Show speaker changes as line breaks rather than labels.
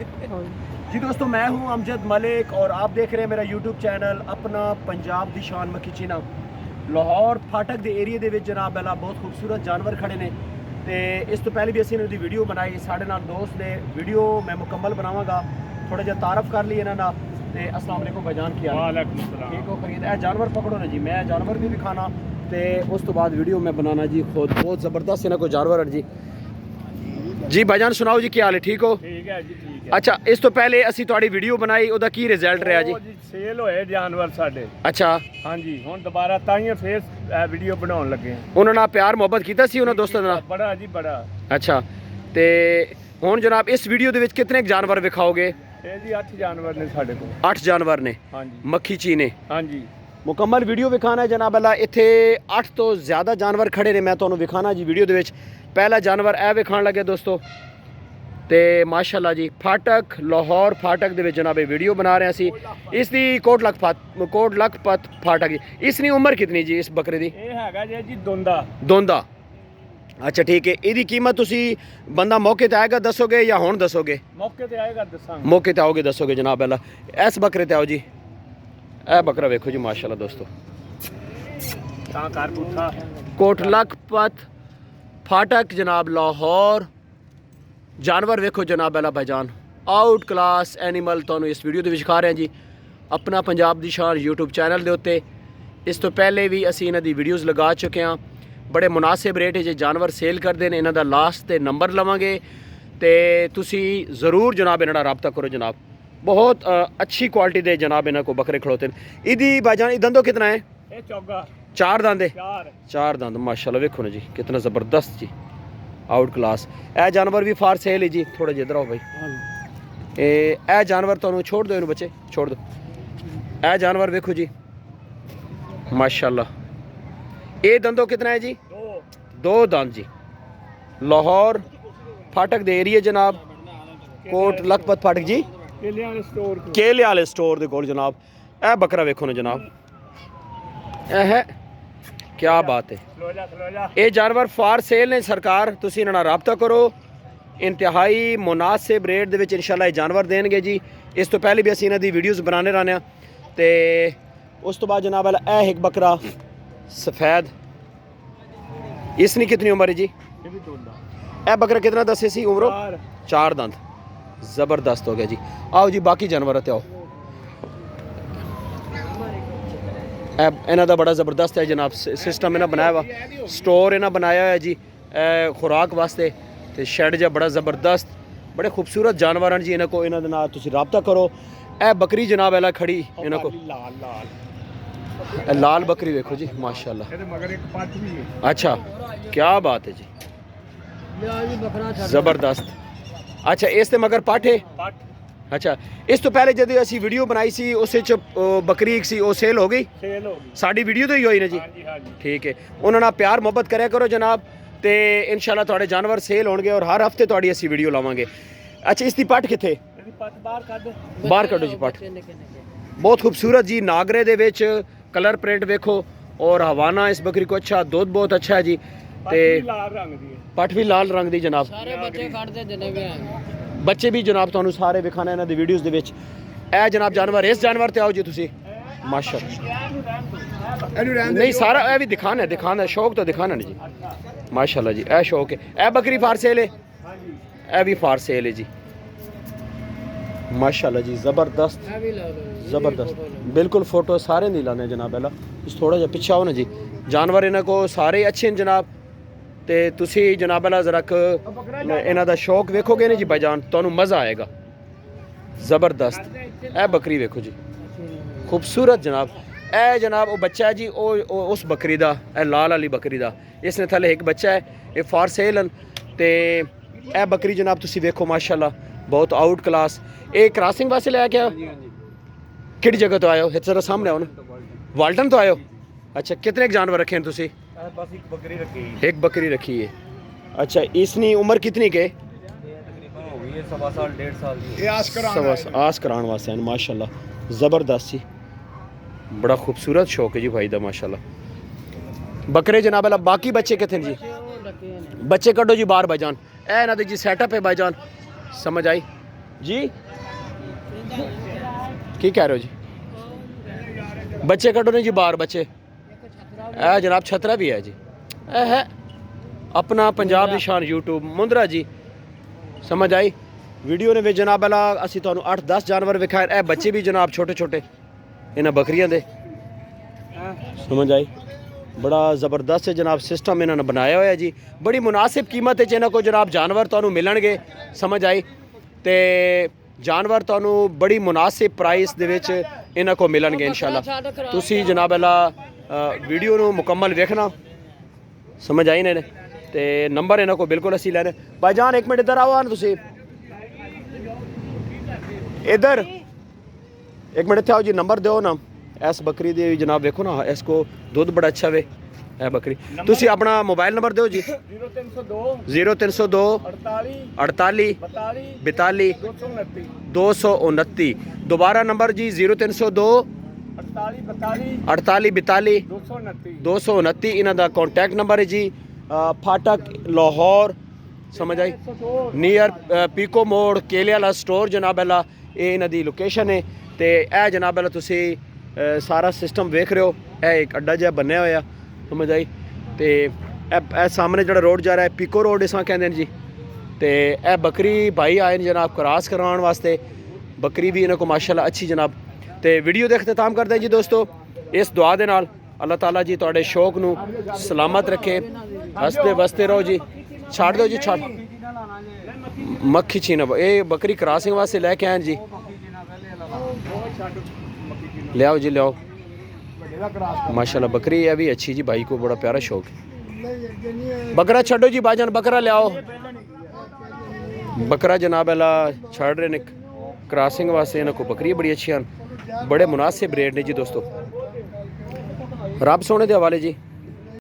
जी दोस्तों, मैं हूं अमजद मलिक और आप देख रहे हैं मेरा यूट्यूब चैनल अपना पंजाब दी शान मक्खी चीना। लाहौर फाटक के एरिए दे विच जनाब बेला बहुत खूबसूरत जानवर खड़े ने ते इस तो पहले भी असीं इन्हां दी वीडियो बनाई। साढ़े नाल दोस्त ने वीडियो मैं मुकम्मल बनावांगा, थोड़ा जिहा तारफ कर ली इन्हां दा। ते अस्सलाम वालेकुम भाईजान, की हाल है? ठीक हो खरीद? ए जानवर पकड़ो ना जी, मैं जानवर भी दिखाना ते उस तो बाद वीडियो मैं बनाना जी खुद। बहुत ज़बरदस्त इन्हां को जानवर है जी। जी भाईजान सुनाओ जी, क्या हाल है? ठीक हो?
ठीक है जी, ठीक है।
अच्छा, इस तो पहले ਅਸੀਂ ਤੁਹਾਡੀ ਵੀਡੀਓ ਬਣਾਈ, ਉਹਦਾ ਕੀ ਰਿਜ਼ਲਟ ਰਿਹਾ ਜੀ?
ਸੇਲ ਹੋਏ ਜਾਨਵਰ ਸਾਡੇ।
ਅੱਛਾ,
ਹਾਂਜੀ, ਹੁਣ ਦੁਬਾਰਾ ਤਾਈਆਂ ਫੇਰ ਵੀਡੀਓ ਬਣਾਉਣ ਲੱਗੇ ਹਾਂ।
ਉਹਨਾਂ ਨਾਲ ਪਿਆਰ ਮੁਹੱਬਤ ਕੀਤਾ ਸੀ ਉਹਨਾਂ ਦੋਸਤਾਂ ਨਾਲ?
ਬੜਾ ਜੀ ਬੜਾ।
ਅੱਛਾ, ਤੇ ਹੁਣ ਜਨਾਬ ਇਸ ਵੀਡੀਓ ਦੇ ਵਿੱਚ ਕਿੰਨੇ ਜਾਨਵਰ ਵਿਖਾਓਗੇ?
ਇਹ ਜੀ 8 ਜਾਨਵਰ ਨੇ ਸਾਡੇ ਕੋਲ।
8 ਜਾਨਵਰ ਨੇ
ਹਾਂਜੀ,
ਮੱਖੀ ਚੀਨੇ।
ਹਾਂਜੀ,
ਮੁਕੰਮਲ ਵੀਡੀਓ ਵਿਖਾਣਾ ਹੈ ਜਨਾਬ ਅੱਲਾ। ਇੱਥੇ 8 ਤੋਂ ਜ਼ਿਆਦਾ ਜਾਨਵਰ ਖੜੇ ਨੇ, ਮੈਂ ਤੁਹਾਨੂੰ ਵਿਖਾਣਾ ਜੀ ਵੀਡੀਓ ਦੇ ਵਿੱਚ। ਪਹਿਲਾ ਜਾਨਵਰ ਇਹ ਵਿਖਾਣ ਲੱਗੇ ਦੋਸਤੋ ਤੇ ਮਾਸ਼ਾਅੱਲਾ ਜੀ, ਫਾਟਕ ਲਾਹੌਰ ਫਾਟਕ ਦੇ ਵਿੱਚ ਜਨਾਬ ਇਹ ਵੀਡੀਓ ਬਣਾ ਰਹੇ ਸੀ। ਇਸ ਦੀ ਕੋਟ ਲਖਪਤ ਫਾਟਕ। ਇਸ ਦੀ ਉਮਰ ਕਿਤਨੀ ਜੀ ਇਸ ਬੱਕਰੇ ਦੀ?
ਇਹ ਹੈਗਾ ਜੀ ਦੋਂਦਾ।
ਦੋਂਦਾ, ਅੱਛਾ ਠੀਕ ਹੈ। ਇਹਦੀ ਕੀਮਤ ਤੁਸੀਂ ਬੰਦਾ ਮੌਕੇ ਤੇ ਆਏਗਾ ਦੱਸੋਗੇ ਜਾਂ ਹੁਣ ਦੱਸੋਗੇ?
ਮੌਕੇ ਤੇ ਆਏਗਾ ਦੱਸਾਂਗੇ।
ਮੌਕੇ ਤੇ ਆਓਗੇ ਦੱਸੋਗੇ ਜਨਾਬ ਅੱਲਾ। ਇਸ ਬੱਕਰੇ ਤੇ ਆਓ ਜੀ। ਇਹ ਬੱਕਰਾ ਵੇਖੋ ਜੀ ਮਾਸ਼ਾਅੱਲਾ ਦੋਸਤੋ,
ਤਾਂ ਕਰ ਪੁੱਠਾ
ਕੋਟ ਲਖਪਤ ਫਾਟਕ ਜਨਾਬ ਲਾਹੌਰ। ਜਾਨਵਰ ਵੇਖੋ ਜਨਾਬ ਅੱਲਾ ਭਾਈਜਾਨ, ਆਊਟ ਕਲਾਸ ਐਨੀਮਲ ਤੁਹਾਨੂੰ ਇਸ ਵੀਡੀਓ ਦੇ ਵਿੱਚ ਦਿਖਾ ਰਹੇ ਹਾਂ ਜੀ ਆਪਣਾ ਪੰਜਾਬ ਦੀ ਸ਼ਾਨ YouTube ਚੈਨਲ ਦੇ ਉੱਤੇ। ਇਸ ਤੋਂ ਪਹਿਲੇ ਵੀ ਅਸੀਂ ਇਹਨਾਂ ਦੀ ਵੀਡੀਓਜ਼ ਲਗਾ ਚੁੱਕੇ ਹਾਂ। ਬੜੇ ਮੁਨਾਸਿਬ ਰੇਟ 'ਚ ਜਾਨਵਰ ਸੇਲ ਕਰਦੇ ਨੇ। ਇਹਨਾਂ ਦਾ ਲਾਸਟ ਤੇ ਨੰਬਰ ਲਵਾਂਗੇ ਤੇ ਤੁਸੀਂ ਜ਼ਰੂਰ ਜਨਾਬ ਇਹਨਾਂ ਨਾਲ ਰਾਬਤਾ ਕਰੋ ਜਨਾਬ। ਬਹੁਤ ਅੱਛੀ ਕੁਆਲਿਟੀ ਦੇ ਜਨਾਬ ਇਹਨਾਂ ਕੋ ਬੱਕਰੇ ਖੜੋਤੇ ਨੇ। ਇਹਦੀ ਭਾਈਜਾਨ ਦੰਦੋ ਕਿਤਨਾ ਹੈ?
ਇਹ ਚੌਗਾ
4 ਦੰਦ ਹੈ।
4
ਦੰਦ ਮਾਸ਼ਾਅੱਲਾ ਵੇਖੋ ਨਾ ਜੀ, ਕਿਤਨਾ ਜ਼ਬਰਦਸਤ ਜੀ, ਆਊਟ ਕਲਾਸ। ਇਹ ਜਾਨਵਰ ਵੀ ਫਾਰ ਸੇਲ ਹੈ ਜੀ। ਥੋੜਾ ਜਿਹਾ ਇਧਰ ਆਓ ਭਾਈ। ਇਹ ਜਾਨਵਰ ਤੁਹਾਨੂੰ ਛੋੜ ਦਿਓ, ਇਹਨੂੰ ਬੱਚੇ ਛੋੜ ਦਿਓ। ਇਹ ਜਾਨਵਰ ਵੇਖੋ ਜੀ ਮਾਸ਼ਾਅੱਲਾ। ਇਹ ਦੰਦੋ ਕਿਤਨਾ ਹੈ ਜੀ? 2 ਦੰਦ ਜੀ। ਲਾਹੌਰ ਫਾਟਕ ਦੇ ਏਰੀਏ ਜਨਾਬ, ਕੋਟ ਲਖਪਤ ਫਾਟਕ ਜੀ, ਕੇਲੇ ਵਾਲੇ ਸਟੋਰ ਦੇ ਕੋਲ ਜਨਾਬ। ਇਹ ਬੱਕਰਾ ਵੇਖੋ ਨਾ ਜਨਾਬ, ਇਹ ਹੈ ਕਿਆ ਬਾਤ ਹੈ। ਇਹ ਜਾਨਵਰ ਫਾਰ ਸੇਲ ਨੇ ਸਰਕਾਰ, ਤੁਸੀਂ ਇਹਨਾਂ ਨਾਲ ਰਾਬਤਾ ਕਰੋ। ਇੰਤਹਾਈ ਮੁਨਾਸਿਬ ਰੇਟ ਦੇ ਵਿੱਚ ਇਨਸ਼ਾਅੱਲਾ ਇਹ ਜਾਨਵਰ ਦੇਣਗੇ ਜੀ। ਇਸ ਤੋਂ ਪਹਿਲੇ ਵੀ ਅਸੀਂ ਇਹਨਾਂ ਦੀ ਵੀਡੀਓਜ਼ ਬਣਾਉਂਦੇ ਰਹਿੰਦੇ ਹਾਂ। ਤੇ ਉਸ ਤੋਂ ਬਾਅਦ ਜਨਾਬ ਇਹ ਇੱਕ ਬੱਕਰਾ ਸਫੈਦ। ਇਸ ਦੀ ਕਿਤਨੀ ਉਮਰ ਹੈ ਜੀ? ਇਹ ਬੱਕਰਾ ਕਿਤਨਾ ਦੱਸੇ ਸੀ ਉਮਰੋਂ? 4 ਦੰਦ। ਜ਼ਬਰਦਸਤ ਹੋ ਗਿਆ ਜੀ। ਆਓ ਜੀ ਬਾਕੀ ਜਾਨਵਰਾਂ ਤੇ ਆਓ। ਇਹਨਾਂ ਦਾ ਬੜਾ ਜ਼ਬਰਦਸਤ ਹੈ ਜਨਾਬ ਸਿਸਟਮ ਇਹਨਾਂ ਬਣਾਇਆ ਵਾ। ਸਟੋਰ ਇਹਨਾਂ ਬਣਾਇਆ ਹੋਇਆ ਜੀ ਖੁਰਾਕ ਵਾਸਤੇ ਤੇ ਸ਼ੈਡ ਜਿਹਾ ਬੜਾ ਜ਼ਬਰਦਸਤ। ਬੜੇ ਖੂਬਸੂਰਤ ਜਾਨਵਰ ਹਨ ਜੀ ਇਹਨਾਂ ਕੋ। ਇਹਨਾਂ ਦੇ ਨਾਲ ਤੁਸੀਂ ਰਾਬਤਾ ਕਰੋ। ਇਹ ਬੱਕਰੀ ਜਨਾਬ ਐਲਾ ਖੜੀ ਇਹਨਾਂ ਕੋ, ਲਾਲ ਬੱਕਰੀ ਵੇਖੋ ਜੀ ਮਾਸ਼ਾਅੱਲਾ। ਅੱਛਾ ਕਿਆ ਬਾਤ ਹੈ ਜੀ, ਜ਼ਬਰਦਸਤ। ਅੱਛਾ ਇਸ ਤੇ ਮਗਰ ਪਾਠੇ। ਅੱਛਾ, ਇਸ ਤੋਂ ਪਹਿਲੇ ਜਦੋਂ ਅਸੀਂ ਵੀਡੀਓ ਬਣਾਈ ਸੀ ਉਸ ਵਿੱਚ ਬੱਕਰੀ ਇੱਕ ਸੀ, ਉਹ ਸੇਲ ਹੋ ਗਈ? ਸੇਲ ਹੋ ਗਈ। ਸਾਡੀ ਵੀਡੀਓ ਤੋਂ ਹੀ ਹੋਈ ਨਾ ਜੀ? ਹਾਂਜੀ ਹਾਂਜੀ। ਠੀਕ ਹੈ, ਉਹਨਾਂ ਨਾਲ ਪਿਆਰ ਮੁਹੱਬਤ ਕਰਿਆ ਕਰੋ ਜਨਾਬ ਤੇ ਇਨਸ਼ਾਅੱਲਾ ਤੁਹਾਡੇ ਜਾਨਵਰ ਸੇਲ ਹੋਣਗੇ ਔਰ ਹਰ ਹਫਤੇ ਤੁਹਾਡੀ ਅਸੀਂ ਵੀਡੀਓ ਲਾਵਾਂਗੇ। ਅੱਛਾ ਇਸ ਦੀ ਪੱਟ ਕਿੱਥੇ? ਬਾਹਰ ਕੱਢੋ ਜੀ ਪੱਟ। ਬਹੁਤ ਖੂਬਸੂਰਤ ਜੀ, ਨਾਗਰੇ ਦੇ ਵਿੱਚ ਕਲਰ ਪ੍ਰਿੰਟ ਵੇਖੋ ਔਰ ਹਵਾਨਾ ਇਸ ਬੱਕਰੀ ਕੋ ਅੱਛਾ, ਦੁੱਧ ਬਹੁਤ ਅੱਛਾ ਹੈ ਜੀ। ਤੇ ਪੱਟ ਵੀ ਲਾਲ ਰੰਗ ਦੀ ਜਨਾਬ।
ਸਾਰੇ ਬੱਚੇ ਕੱਢਦੇ ਜਿੰਨੇ ਵੀ ਆਏ
ਬੱਚੇ ਵੀ ਜਨਾਬ ਤੁਹਾਨੂੰ ਸਾਰੇ ਵਿਖਾਣਾ ਇਹਨਾਂ ਦੀ ਵੀਡੀਓਜ਼ ਦੇ ਵਿੱਚ। ਇਹ ਜਨਾਬ ਜਾਨਵਰ, ਇਸ ਜਾਨਵਰ ਤੇ ਆਓ ਜੀ ਤੁਸੀਂ ਮਾਸ਼ਾਅੱਲਾ। ਨਹੀਂ ਸਾਰਾ ਇਹ ਵੀ ਦਿਖਾਣਾ ਸ਼ੌਕ ਤੋਂ ਦਿਖਾਣਾ ਨਹੀਂ ਜੀ ਮਾਸ਼ਾਅੱਲਾ ਜੀ। ਇਹ ਸ਼ੌਕ ਹੈ। ਇਹ ਬੱਕਰੀ ਫਾਰ ਸੇਲ ਹੈ? ਇਹ ਵੀ ਫਾਰ ਸੇਲ ਹੈ ਜੀ ਮਾਸ਼ਾਅੱਲਾ ਜੀ। ਜ਼ਬਰਦਸਤ ਬਿਲਕੁਲ। ਫੋਟੋ ਸਾਰੇ ਨਹੀਂ ਲਾਣੇ ਜਨਾਬ ਪਹਿਲਾਂ ਇਸ ਥੋੜਾ ਜਿਹਾ ਪਿੱਛੇ ਆਓ ਨਾ ਜੀ। ਜਾਨਵਰ ਇਹਨਾਂ ਕੋ ਸਾਰੇ ਅੱਛੇ ਨੇ ਜਨਾਬ ਤੇ ਤੁਸੀਂ ਜਨਾਬ ਅੱਲਾ ਜ਼ਰਾ ਇਹਨਾਂ ਦਾ ਸ਼ੌਕ ਵੇਖੋਗੇ ਨਾ ਜੀ ਭਾਈਜਾਨ, ਤੁਹਾਨੂੰ ਮਜ਼ਾ ਆਏਗਾ। ਜ਼ਬਰਦਸਤ। ਇਹ ਬੱਕਰੀ ਵੇਖੋ ਜੀ ਖੂਬਸੂਰਤ ਜਨਾਬ। ਇਹ ਜਨਾਬ ਉਹ ਬੱਚਾ ਹੈ ਜੀ, ਉਹ ਉਸ ਬੱਕਰੀ ਦਾ, ਇਹ ਲਾਲ ਵਾਲੀ ਬੱਕਰੀ ਦਾ। ਇਸ ਨੇ ਥੱਲੇ ਇੱਕ ਬੱਚਾ ਹੈ, ਇਹ ਫਾਰ ਸੇਲ ਹਨ। ਤੇ ਇਹ ਬੱਕਰੀ ਜਨਾਬ ਤੁਸੀਂ ਵੇਖੋ ਮਾਸ਼ਾਅੱਲਾ ਬਹੁਤ ਆਊਟ ਕਲਾਸ। ਇਹ ਕ੍ਰਾਸਿੰਗ ਵਾਸਤੇ ਲੈ ਕੇ ਆਓ? ਕਿਹੜੀ ਜਗ੍ਹਾ ਤੋਂ ਆਏ ਹੋ? ਜਰਾ ਸਾਹਮਣੇ ਆਓ ਨਾ। ਵਾਲਟਨ ਤੋਂ ਆਏ ਹੋ? ਅੱਛਾ, ਕਿਤਨੇ ਜਾਨਵਰ रखे हैं तुसी?
बस एक बकरी रखी है।
एक बकरी रखी है। अच्छा, इसकी उम्र कितनी के?
सवा साल 1.5 साल की।
आस कराने वास्ते हैं माशाल्लाह, ज़बरदस्त जी। बड़ा खूबसूरत शौक है जी भाई दा माशाल्लाह। बकरे जनाब अल्लाह। बाकी बच्चे कितने जी? बच्चे कड्डो जी बाहर भाईजान। ए ना जी सेटअप है भाईजान, समझ आई? जी की कह रहे हो जी? बच्चे कटो ने जी बाहर बच्चे। ए जनाब छतरा भी है जी। ए है अपना पंजाब निशान यूट्यूब मुंदरा जी। समझ आई? वीडियो ने जनाब अला असी तुहानू 8-10 जानवर विखाए। ए बच्चे भी जनाब छोटे छोटे इन्हां बकरियां दे। समझ आई? बड़ा ज़बरदस्त जनाब सिस्टम इन्होंने बनाया हुआ जी। बड़ी मुनासिब कीमत इन्हां को जनाब जानवर तुहानू मिलणगे। समझ आई? ते जानवर तुहानू बड़ी मुनासिब प्राइस दे विच इन्हां को मिलणगे इंशाअल्लाह। तुसी जनाब अला वीडियो नू मुकम्मल वेखना। समझ आई ने ते नंबर इन्हां को बिल्कुल असी लैने। भाईजान एक मिनट इधर आओ ना तुसी इधर एक मिनट इत्थे आओ जी। नंबर दो ना इस बकरी दी जनाब देखो ना इसको दूध बड़ा अच्छा वे है बकरी। तुसी अपना मोबाइल नंबर दो जी। 0302 48 42 229। दोबारा नंबर जी 0302 48 42 229 इन्हां दा कॉन्टैक्ट नंबर है जी। फाटक लाहौर समझ आई नियर पीको मोड़ केले वाला स्टोर जनाब अला ये इन्हां दी लोकेशन है। तो यह जनाब अला तुसी सारा सिस्टम वेख रहे हो। यह एक अड्डा जहा बनया होया समझ आई। तो यह सामने जो रोड जा रहा है पीको रोड इस कहते हैं जी। तो यह बकरी भाई आए जनाब क्रॉस करवाने वास्ते। बकरी भी इन्हों को माशाल्लाह अच्छी जनाब। तो वीडियो का अख्ताम करते हैं जी दोस्तों इस दुआ दे नाल। अल्लाह ताला जी तुहाडे शौक नू सलामत रखे। हसते वसते रहो जी। छाड़ दो जी छाड़ मक्खी छीना ये बकरी क्रॉसिंग वास्ते लैके आए जी। ले आओ जी ले आओ माशाल्लाह बकरी है भी अच्छी जी। भाई को बड़ा प्यारा शौक है। बकरा छड़ो जी भाईजान बकरा ले आओ। बकरा जनाब अला छड़ रहे ने क्रॉसिंग वास्ते इन्हों को बकरी बड़ी अच्छी हैं। बड़े मुनासिब रेट ने जी दोस्तों। रब सोने के हवाले जी।